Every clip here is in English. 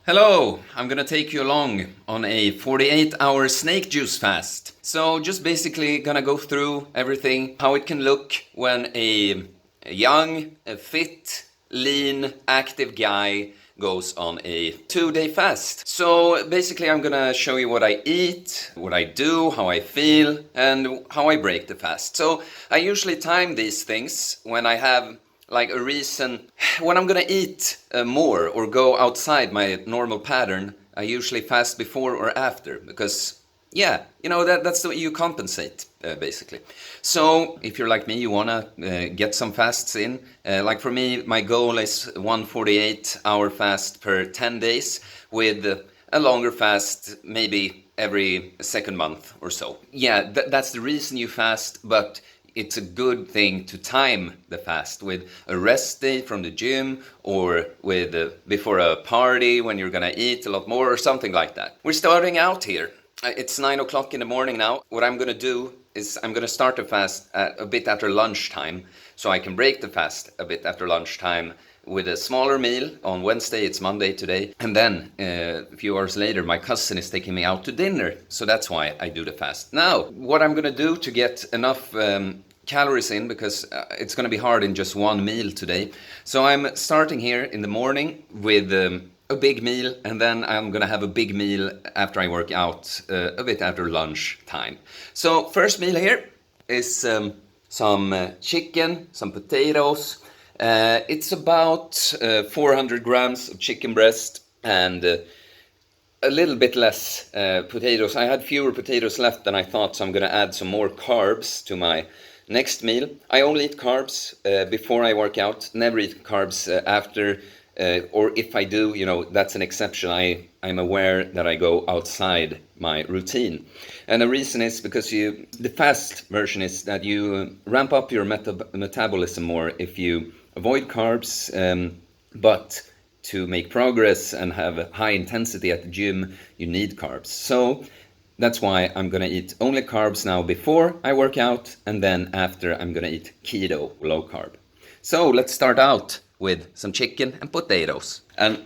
Hello, I'm gonna take you along on a 48-hour snake juice fast. So just basically gonna go through everything, how it can look when a young, a fit, lean, active guy goes on a 2-day fast. So basically I'm gonna show you what I eat, what I do, how I feel, and how I break the fast. So I usually time these things when I have like a reason when I'm gonna eat more or go outside my normal pattern. I usually fast before or after because yeah, that's the way you compensate basically. So if you're like me, you wanna get some fasts in. Like for me, my goal is 148-hour fast per 10 days with a longer fast maybe every second month or so. Yeah, that's the reason you fast, but it's a good thing to time the fast with a rest day from the gym or with before a party when you're gonna eat a lot more or something like that. We're starting out here. It's 9 o'clock in the morning now. What I'm gonna do is I'm gonna start the fast a bit after lunchtime so I can break the fast a bit after lunchtime with a smaller meal. On Wednesday, it's Monday today, and then a few hours later my cousin is taking me out to dinner, so that's why I do the fast. Now what I'm gonna do to get enough calories in, because it's gonna be hard in just one meal today, so I'm starting here in the morning with a big meal, and then I'm gonna have a big meal after I work out a bit after lunch time. So first meal here is some chicken, some potatoes. It's about 400 grams of chicken breast and a little bit less potatoes. I had fewer potatoes left than I thought, so I'm going to add some more carbs to my next meal. I only eat carbs before I work out, never eat carbs after, or if I do, that's an exception. I'm aware that I go outside my routine. And the reason is because the fast version is that you ramp up your metabolism more if you avoid carbs, but to make progress and have a high intensity at the gym, you need carbs. So that's why I'm gonna eat only carbs now before I work out, and then after I'm gonna eat keto, low carb. So let's start out with some chicken and potatoes. And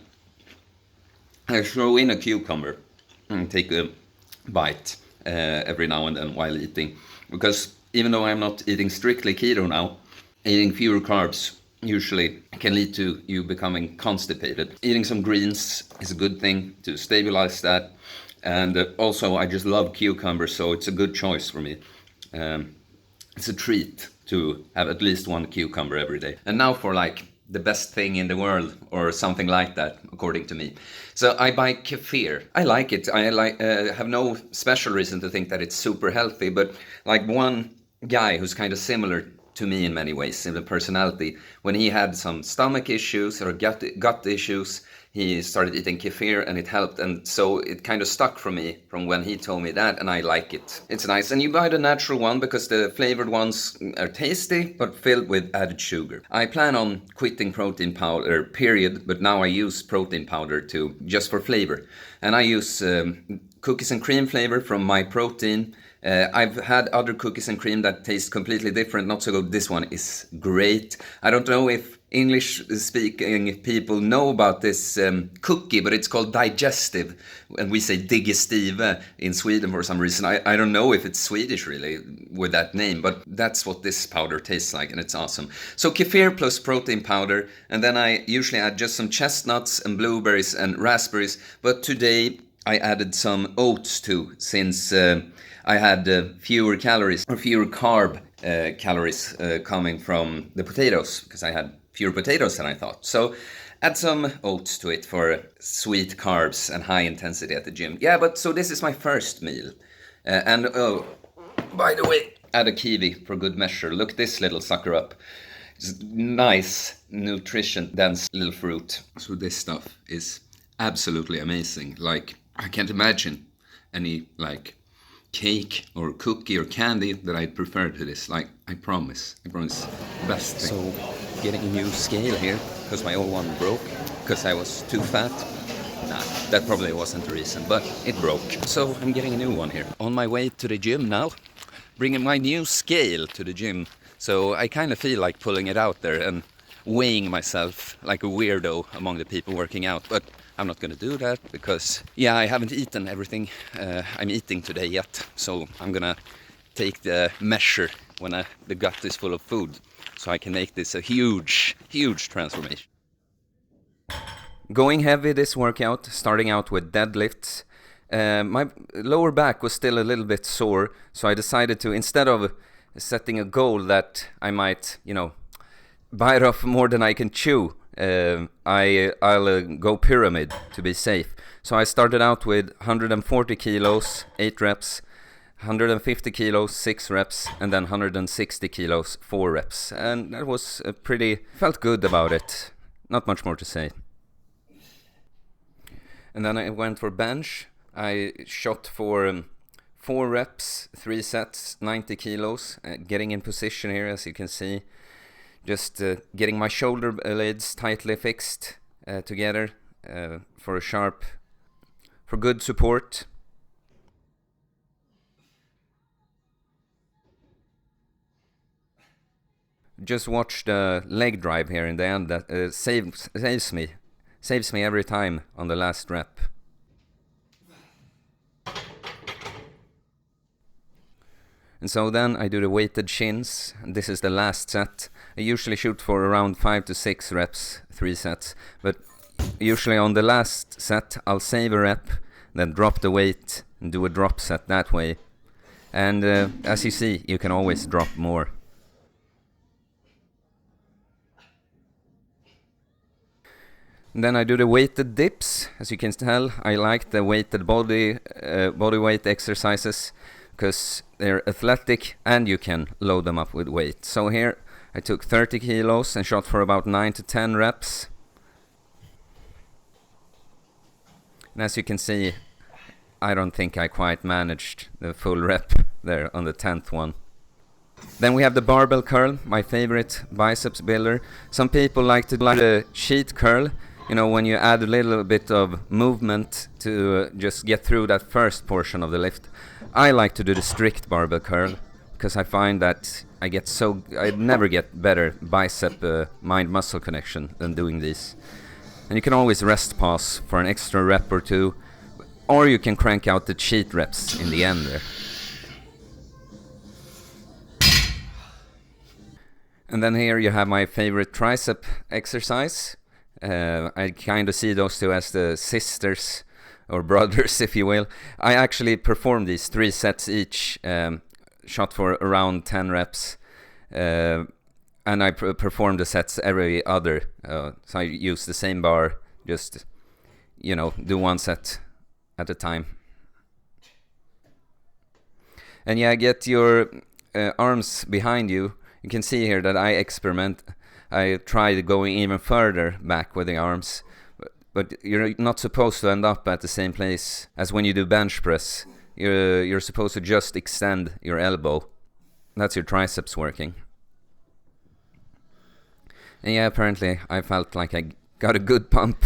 I throw in a cucumber and take a bite every now and then while eating. Because even though I'm not eating strictly keto now, eating fewer carbs usually can lead to you becoming constipated. Eating some greens is a good thing to stabilize that. And also I just love cucumbers, so it's a good choice for me. It's a treat to have at least one cucumber every day. And now for like the best thing in the world, or something like that, according to me. So I buy kefir. I like it. I have no special reason to think that it's super healthy, but like one guy who's kind of similar to me in many ways, in the personality, when he had some stomach issues or gut issues, he started eating kefir and it helped, and so it kind of stuck from me from when he told me that, and I like it. It's nice, and you buy the natural one because the flavored ones are tasty but filled with added sugar. I plan on quitting protein powder, period, but now I use protein powder too, just for flavor. And I use cookies and cream flavor from My Protein. I've had other cookies and cream that taste completely different, not so good. This one is great. I don't know if English-speaking people know about this cookie, but it's called Digestive, and we say Digestive in Sweden for some reason. I don't know if it's Swedish really with that name, but that's what this powder tastes like, and it's awesome. So kefir plus protein powder, and then I usually add just some chestnuts and blueberries and raspberries, but today I added some oats too, since I had fewer calories or fewer carb calories coming from the potatoes, because I had fewer potatoes than I thought. So add some oats to it for sweet carbs and high intensity at the gym. Yeah, but so this is my first meal. And oh, by the way, add a kiwi for good measure. Look this little sucker up. It's nice, nutrition dense little fruit. So this stuff is absolutely amazing. Like, I can't imagine any like cake or cookie or candy that I'd prefer to this. Like, I promise, best thing. So getting a new scale here because my old one broke because I was too fat. Nah, that probably wasn't the reason, but it broke. So I'm getting a new one here. On my way to the gym now, bringing my new scale to the gym. So I kind of feel like pulling it out there and weighing myself like a weirdo among the people working out, but I'm not gonna do that because, yeah, I haven't eaten everything I'm eating today yet. So I'm gonna take the measure when the gut is full of food, so I can make this a huge, huge transformation. Going heavy this workout, starting out with deadlifts. My lower back was still a little bit sore, so I decided to, instead of setting a goal that I might, bite off more than I can chew, I'll go pyramid to be safe. So I started out with 140 kilos, 8 reps, 150 kilos, 6 reps, and then 160 kilos, 4 reps. And that was felt good about it. Not much more to say. And then I went for bench. I shot for 4 reps, 3 sets, 90 kilos, getting in position here, as you can see. Just getting my shoulder blades tightly fixed together for good support. Just watch the leg drive here in the end. That saves me every time on the last rep. And so then I do the weighted shins. This is the last set. I usually shoot for around 5 to 6 reps, 3 sets. But usually on the last set, I'll save a rep, then drop the weight and do a drop set that way. And as you see, you can always drop more. And then I do the weighted dips. As you can tell, I like the weighted body weight exercises because they're athletic and you can load them up with weight. So here I took 30 kilos and shot for about 9 to 10 reps. And as you can see, I don't think I quite managed the full rep there on the 10th one. Then we have the barbell curl, my favorite biceps builder. Some people like to do the sheet curl, when you add a little bit of movement to just get through that first portion of the lift. I like to do the strict barbell curl because I find that I never get better bicep mind-muscle connection than doing these. And you can always rest pause for an extra rep or two, or you can crank out the cheat reps in the end there. And then here you have my favorite tricep exercise. I kind of see those two as the sisters or brothers, if you will. I actually performed these 3 sets each, shot for around 10 reps, and I performed the sets every other. So I use the same bar, just do 1 set at a time. And yeah, get your arms behind you. You can see here that I tried going even further back with the arms, but you're not supposed to end up at the same place as when you do bench press. You're supposed to just extend your elbow. That's your triceps working. And yeah, apparently I felt like I got a good pump.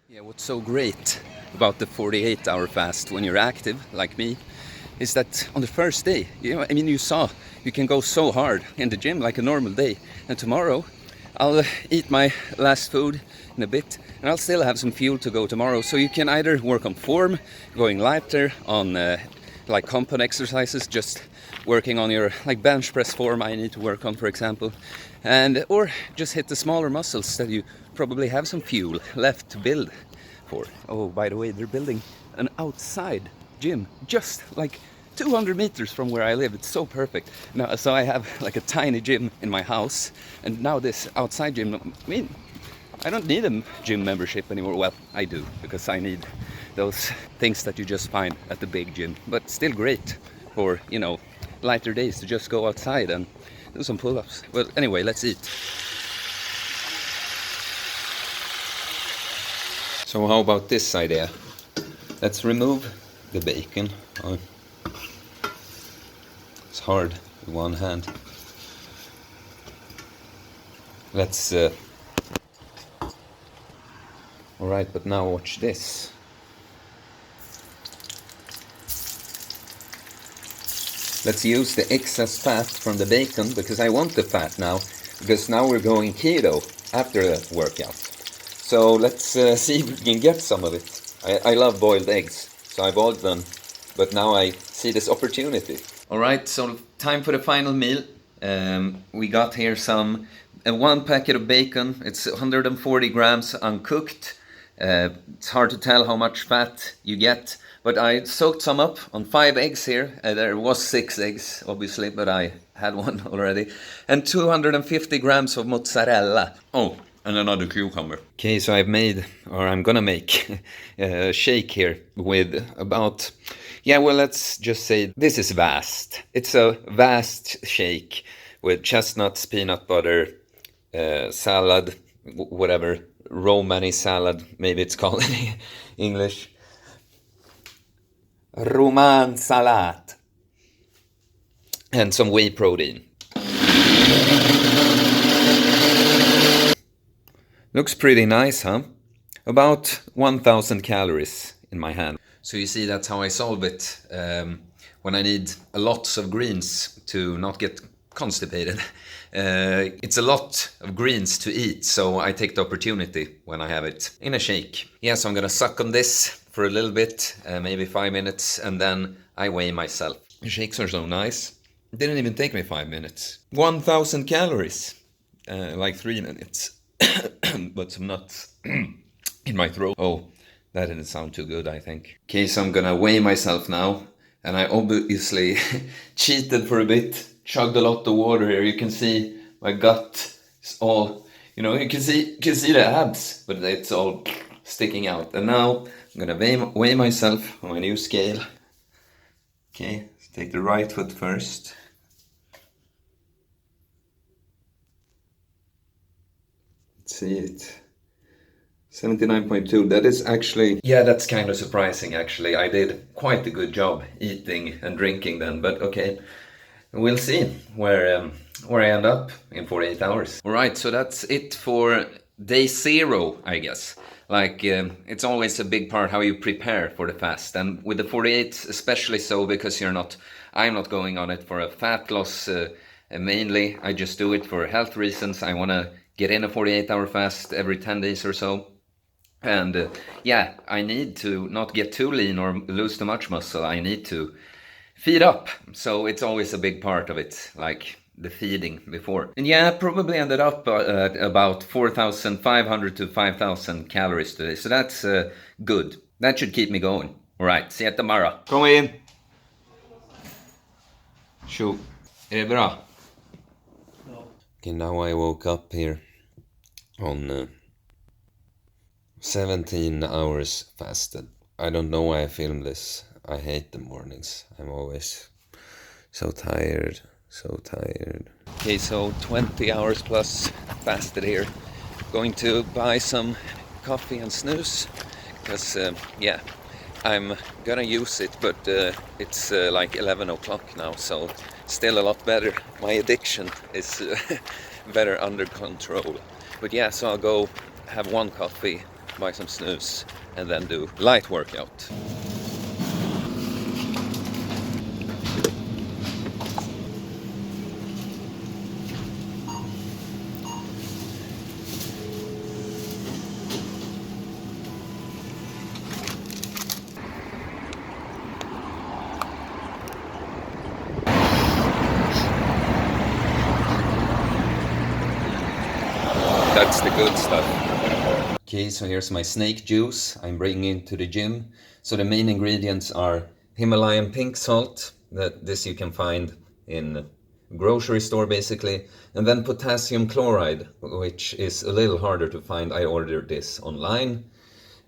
Yeah, what's so great about the 48-hour fast when you're active, like me, is that on the first day, you saw you can go so hard in the gym like a normal day. And tomorrow, I'll eat my last food in a bit, and I'll still have some fuel to go tomorrow. So you can either work on form, going lighter, on like compound exercises, just working on your bench press form I need to work on, for example, or just hit the smaller muscles that you probably have some fuel left to build for. Oh, by the way, they're building an outside gym just 200 meters from where I live. It's so perfect. Now, so I have a tiny gym in my house, and now this outside gym, I don't need a gym membership anymore. Well, I do, because I need those things that you just find at the big gym, but still great for, lighter days to just go outside and do some pull-ups. But anyway, let's eat. So how about this idea? Let's remove the bacon. Oh, it's hard with one hand. Let's alright, but now watch this. Let's use the excess fat from the bacon, because I want the fat now. because now we're going keto after the workout. So let's see if we can get some of it. I love boiled eggs, so I boiled them, but now I see this opportunity. Alright, so time for the final meal. We got here some, one packet of bacon. It's 140 grams uncooked. It's hard to tell how much fat you get, but I soaked some up on 5 eggs here. There was 6 eggs, obviously, but I had one already. And 250 grams of mozzarella. Oh, and another cucumber. Okay, so I've made, or I'm gonna make, a shake here with about, yeah, well, let's just say this is vast. It's a vast shake with chestnuts, peanut butter, salad, whatever, Romani salad, maybe it's called in English. Roman salad. And some whey protein. Looks pretty nice, huh? About 1,000 calories in my hand. So you see, that's how I solve it when I need a lot of greens to not get constipated. It's a lot of greens to eat, so I take the opportunity when I have it in a shake. Yeah, so I'm gonna suck on this for a little bit, maybe 5 minutes, and then I weigh myself. The shakes are so nice. It didn't even take me 5 minutes. 1,000 calories, like 3 minutes. But some nuts in my throat. Oh, that didn't sound too good, I think. Okay, so I'm gonna weigh myself now. And I obviously cheated for a bit. Chugged a lot of water here. You can see my gut is all, you know, you can see the abs, but it's all sticking out. And now I'm gonna weigh myself on my new scale. Okay, let's take the right foot first. See it, 79.2. That is actually, yeah, that's kind of surprising actually. I did quite a good job eating and drinking then, but okay, we'll see where I end up in 48 hours. All right, so that's it for day 0, I guess. Like, it's always a big part how you prepare for the fast, and with the 48 especially so, because I'm not going on it for a fat loss mainly. I just do it for health reasons. I want to get in a 48-hour fast every 10 days or so. And yeah, I need to not get too lean or lose too much muscle. I need to feed up. So it's always a big part of it, like the feeding before. And yeah, I probably ended up at about 4,500 to 5,000 calories today. So that's good. That should keep me going. All right, see you tomorrow. Kom in. Tjo. Är det bra? Okay, now I woke up here on 17 hours fasted. I don't know why I filmed this. I hate the mornings. I'm always so tired. Okay, so 20 hours plus fasted here. Going to buy some coffee and snooze because, yeah, I'm gonna use it, but it's like 11 o'clock now, so still a lot better. My addiction is better under control. But yeah, so I'll go have one coffee, buy some snooze, and then do light workout. That's the good stuff. Okay, so here's my snake juice I'm bringing to the gym. So the main ingredients are Himalayan pink salt, this you can find in a grocery store basically, and then potassium chloride, which is a little harder to find. I ordered this online.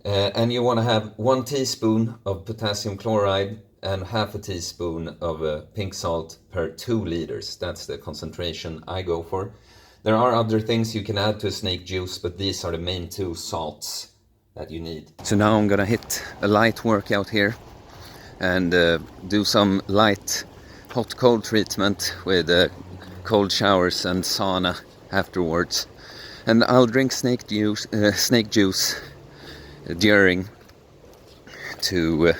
And you want to have 1 teaspoon of potassium chloride and half a teaspoon of pink salt per 2 liters. That's the concentration I go for. There are other things you can add to a snake juice, but these are the main 2 salts that you need. So now I'm gonna hit a light workout here and do some light hot-cold treatment with cold showers and sauna afterwards. And I'll drink snake juice during to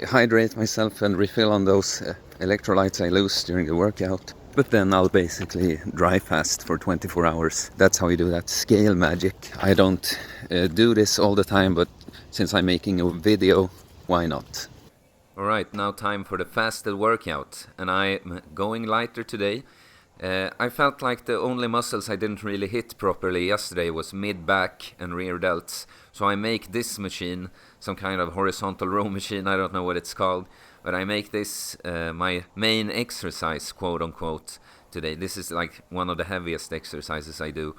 hydrate myself and refill on those electrolytes I lose during the workout. But then I'll basically dry fast for 24 hours. That's how you do that scale magic. I don't do this all the time, but since I'm making a video, why not? Alright, now time for the fasted workout. And I'm going lighter today. I felt like the only muscles I didn't really hit properly yesterday was mid-back and rear delts. So I make this machine, some kind of horizontal row machine, I don't know what it's called. But I make this my main exercise, quote unquote, today. This is like one of the heaviest exercises I do.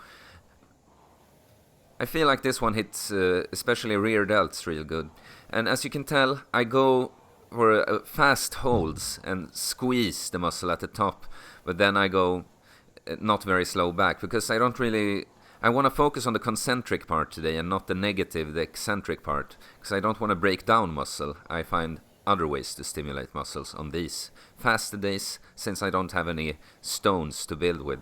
I feel like this one hits especially rear delts real good. And as you can tell, I go for fast holds and squeeze the muscle at the top. But then I go not very slow back because I don't really... I want to focus on the concentric part today and not the negative, the eccentric part. Because I don't want to break down muscle. I find other ways to stimulate muscles on these fasted days, since I don't have any stones to build with.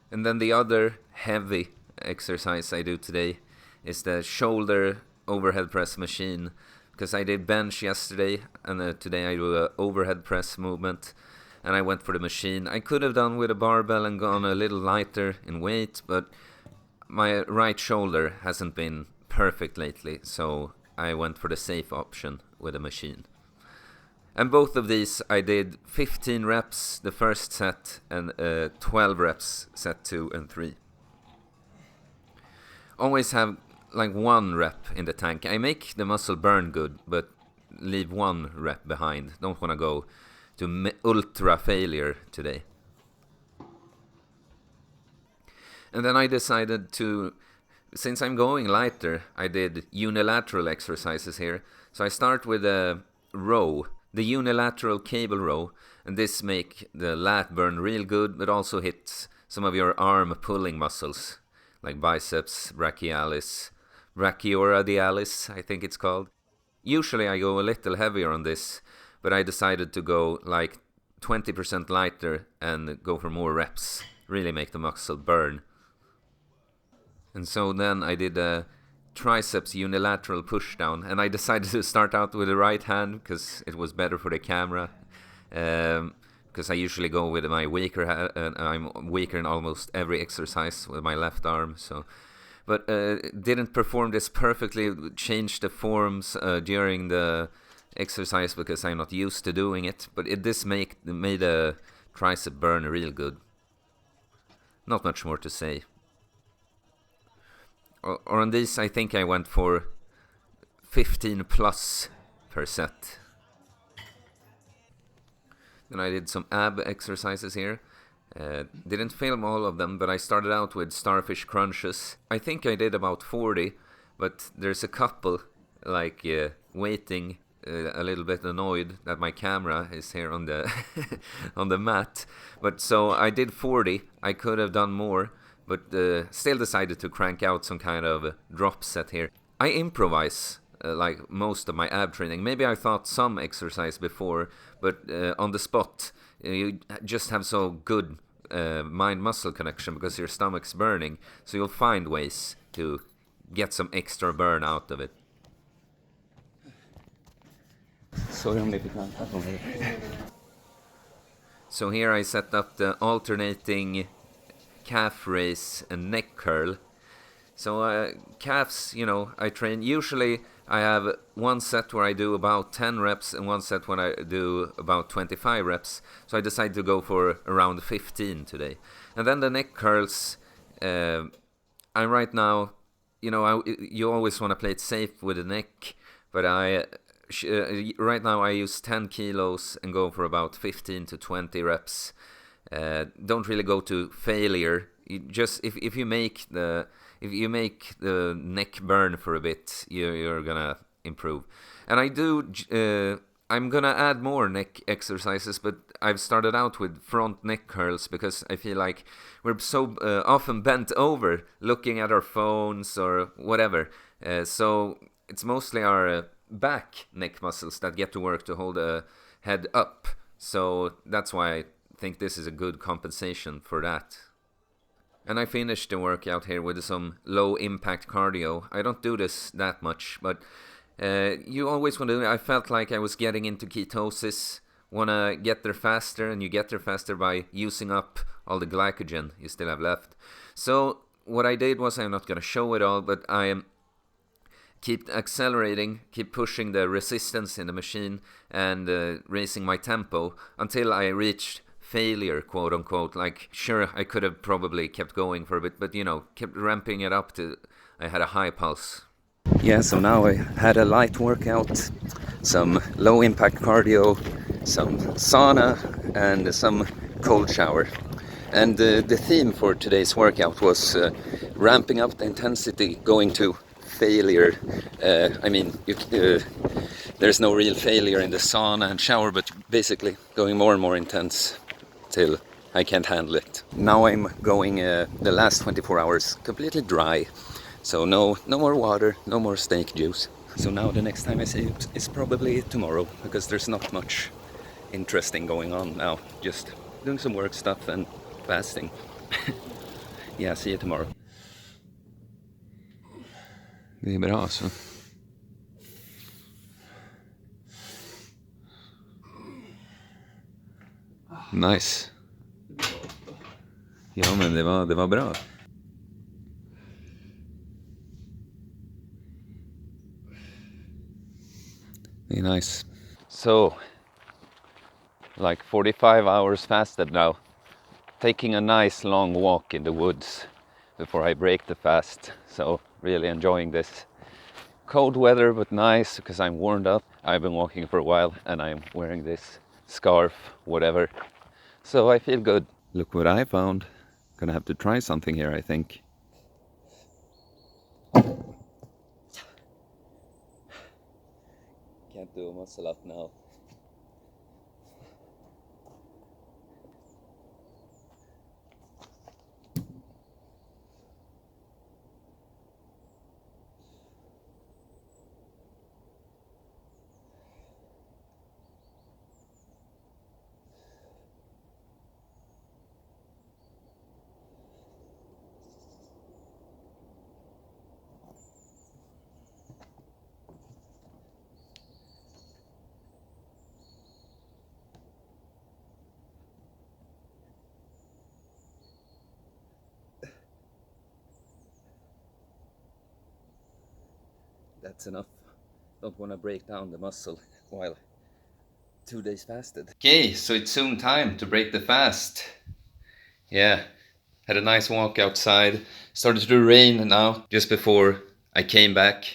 And then the other heavy exercise I do today is the shoulder overhead press machine, because I did bench yesterday and today I do a overhead press movement, and I went for the machine. I could have done with a barbell and gone a little lighter in weight, but my right shoulder hasn't been perfect lately, so I went for the safe option with a machine. And both of these I did 15 reps the first set and 12 reps set 2 and 3. Always have like 1 rep in the tank. I make the muscle burn good, but leave 1 rep behind. Don't want to go to ultra failure today. And then I decided to, since I'm going lighter, I did unilateral exercises here. So I start with a row, the unilateral cable row, and this make the lat burn real good, but also hit some of your arm pulling muscles, like biceps, brachialis, brachioradialis, I think it's called. Usually I go a little heavier on this, but I decided to go like 20% lighter and go for more reps, really make the muscle burn. And so then I did a triceps unilateral push down, and I decided to start out with the right hand because it was better for the camera. Because I usually go with my weaker hand, and I'm weaker in almost every exercise with my left arm. So, but didn't perform this perfectly. Changed the forms during the exercise because I'm not used to doing it. But this made a tricep burn real good. Not much more to say. Or on this, I think I went for 15 plus per set. Then I did some ab exercises here. Didn't film all of them, but I started out with starfish crunches. I think I did about 40, but there's a couple like waiting, a little bit annoyed that my camera is here on the on the mat. But so I did 40. I could have done more, but still decided to crank out some kind of drop set here. I improvise like most of my ab training. Maybe I thought some exercise before, but on the spot, you just have so good mind-muscle connection because your stomach's burning, so you'll find ways to get some extra burn out of it. So here I set up the alternating calf raise and neck curl. So calves, I train. Usually I have one set where I do about 10 reps and one set when I do about 25 reps. So I decided to go for around 15 today. And then the neck curls, I'm right now, you always want to play it safe with the neck, but right now I use 10 kilos and go for about 15 to 20 reps. Don't really go to failure. Just if you make the neck burn for a bit, you're gonna improve. And I'm gonna add more neck exercises, but I've started out with front neck curls because I feel like we're so often bent over looking at our phones or whatever. So it's mostly our back neck muscles that get to work to hold a head up. So that's why I think this is a good compensation for that. And I finished the workout here with some low impact cardio. I don't do this that much, but You always want to. I felt like I was getting into ketosis. Want to get there faster, and you get there faster by using up all the glycogen you still have left. So what I did was, I'm not going to show it all, but I am keep accelerating, keep pushing the resistance in the machine, and raising my tempo until I reached failure, quote unquote. Like, sure, I could have probably kept going for a bit, but kept ramping it up to I had a high pulse. Yeah, so now I had a light workout, some low impact cardio, some sauna, and some cold shower. And the theme for today's workout was ramping up the intensity, going to failure. There's no real failure in the sauna and shower, but basically going more and more intense till I can't handle it. Now I'm going the last 24 hours completely dry. So no more water, no more snake juice. So now the next time I see you is probably tomorrow, because there's not much interesting going on now. Just doing some work stuff and fasting. Yeah, see you tomorrow. Det är bra alltså. Nice. Ja, men det var bra. Nice. So, like 45 hours fasted now. Taking a nice long walk in the woods before I break the fast. So, really enjoying this. Cold weather, but nice, because I'm warmed up. I've been walking for a while, and I'm wearing this scarf, whatever. So I feel good. Look what I found. Gonna have to try something here, I think. Can't do a muscle up now. That's enough. Don't want to break down the muscle while 2 days fasted. Okay, so it's soon time to break the fast. Yeah, had a nice walk outside. Started to rain now, just before I came back.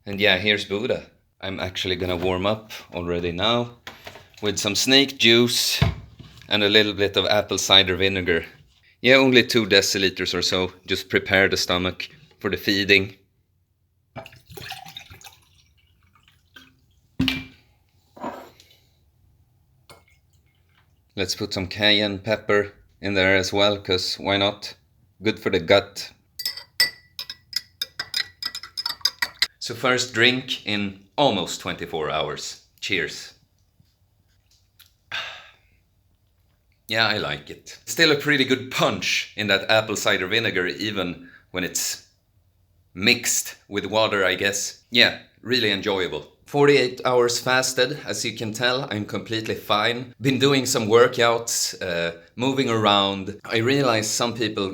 And yeah, here's Buddha. I'm actually gonna warm up already now with some snake juice and a little bit of apple cider vinegar. Yeah, only 2 deciliters or so. Just prepare the stomach for the feeding. Let's put some cayenne pepper in there as well, because why not? Good for the gut. So first drink in almost 24 hours. Cheers. Yeah, I like it. Still a pretty good punch in that apple cider vinegar, even when it's mixed with water, I guess. Yeah, really enjoyable. 48 hours fasted, as you can tell, I'm completely fine. Been doing some workouts, moving around. I realize some people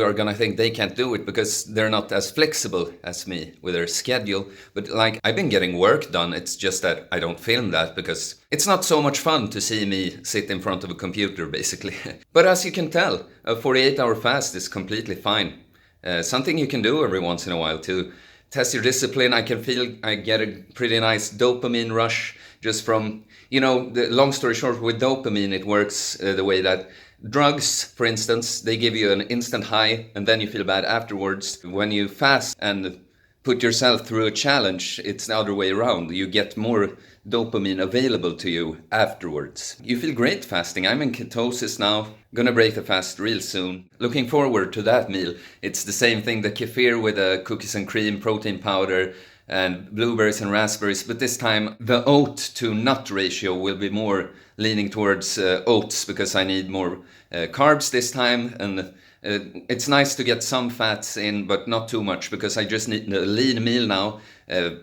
are gonna think they can't do it because they're not as flexible as me with their schedule. But like, I've been getting work done. It's just that I don't film that because it's not so much fun to see me sit in front of a computer, basically. But as you can tell, a 48-hour fast is completely fine. Something you can do every once in a while to test your discipline. I can feel I get a pretty nice dopamine rush just from, the long story short, with dopamine, it works the way that drugs, for instance, they give you an instant high and then you feel bad afterwards. When you fast and put yourself through a challenge, it's the other way around. You get more dopamine available to you afterwards. You feel great fasting. I'm in ketosis now. Gonna break the fast real soon. Looking forward to that meal. It's the same thing, the kefir with cookies and cream, protein powder, and blueberries and raspberries, but this time the oat to nut ratio will be more leaning towards oats, because I need more carbs this time, and It's nice to get some fats in, but not too much, because I just need a lean meal now,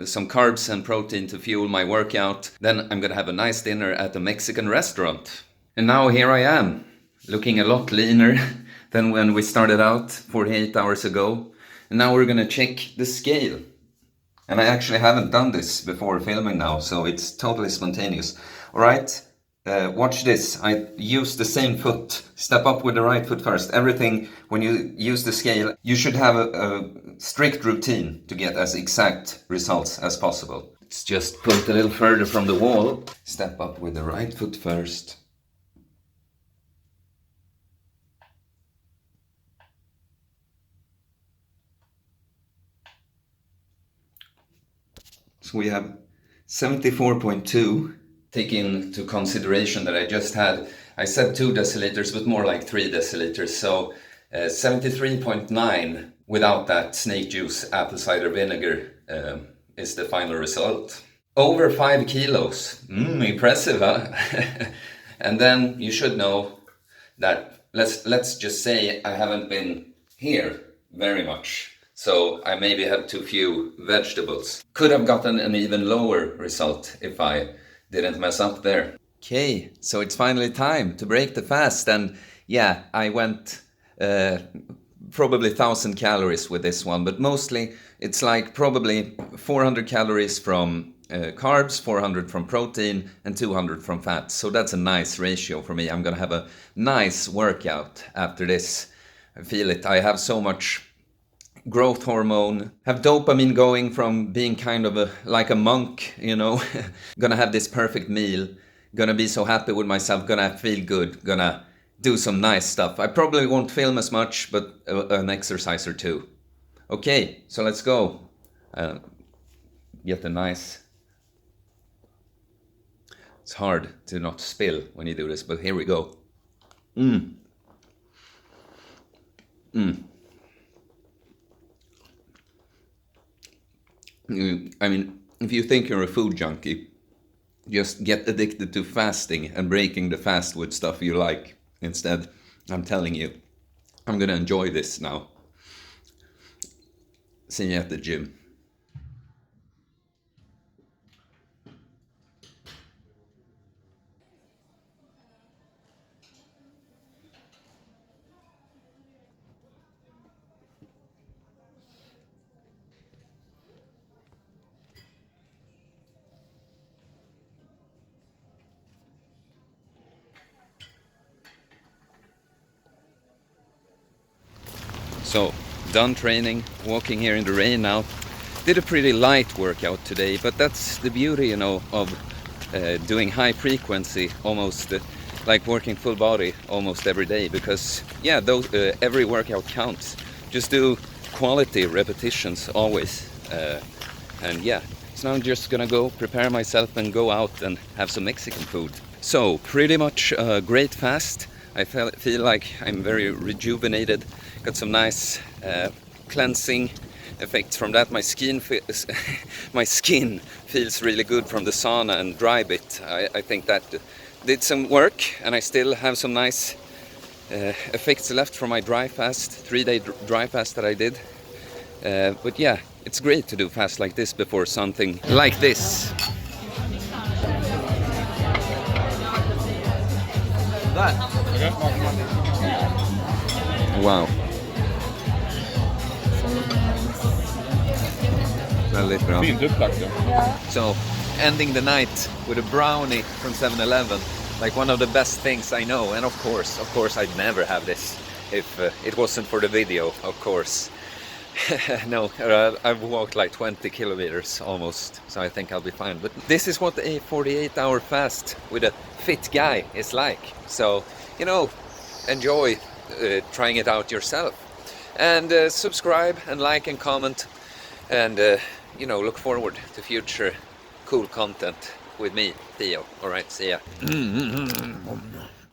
some carbs and protein to fuel my workout. Then I'm gonna have a nice dinner at a Mexican restaurant. And now here I am, looking a lot leaner than when we started out 48 hours ago. And now we're gonna check the scale. And I actually haven't done this before filming now, so it's totally spontaneous. All right. Watch this. I use the same foot. Step up with the right foot first. Everything, when you use the scale, you should have a strict routine to get as exact results as possible. Let's just put it a little further from the wall. Step up with the right foot first. So we have 74.2. Take into consideration that I said 2 deciliters, but more like 3 deciliters. So 73.9 without that snake juice, apple cider vinegar is the final result. Over 5 kilos. Impressive, huh? And then you should know that, let's just say I haven't been here very much. So I maybe have too few vegetables. Could have gotten an even lower result if I didn't mess up there. Okay, so it's finally time to break the fast, and yeah, I went probably 1,000 calories with this one, but mostly it's like probably 400 calories from carbs, 400 from protein, and 200 from fat. So that's a nice ratio for me. I'm gonna have a nice workout after this. I feel it. I have so much growth hormone, have dopamine going from being kind of like a monk, you know. Gonna have this perfect meal, gonna be so happy with myself, gonna feel good, gonna do some nice stuff. I probably won't film as much, but an exercise or two. Okay, so let's go. Get a nice... It's hard to not spill when you do this, but here we go. I mean, if you think you're a food junkie, just get addicted to fasting and breaking the fast with stuff you like instead. I'm telling you, I'm gonna enjoy this now. See you at the gym. So, done training, walking here in the rain now. Did a pretty light workout today, but that's the beauty, you know, of doing high frequency, almost like working full body almost every day, because yeah, every workout counts. Just do quality repetitions always, and yeah. So now I'm just gonna go prepare myself and go out and have some Mexican food. So pretty much a great fast. I feel like I'm very rejuvenated. Got some nice cleansing effects from that. My skin feels really good from the sauna and dry bit. I think that did some work, and I still have some nice effects left from my dry fast, 3-day dry fast that I did. But yeah, it's great to do fast like this before something like this. Wow. Väldigt bra. Fint upplagt. Ja. So, ending the night with a brownie from 7-Eleven, like one of the best things I know. And of course I'd never have this if it wasn't for the video, of course. No, I've walked like 20 kilometers almost, so I think I'll be fine. But this is what a 48-hour fast with a fit guy is like. So, you know, enjoy trying it out yourself. And subscribe and like and comment. And, you know, look forward to future cool content with me, Theo. Alright, see ya.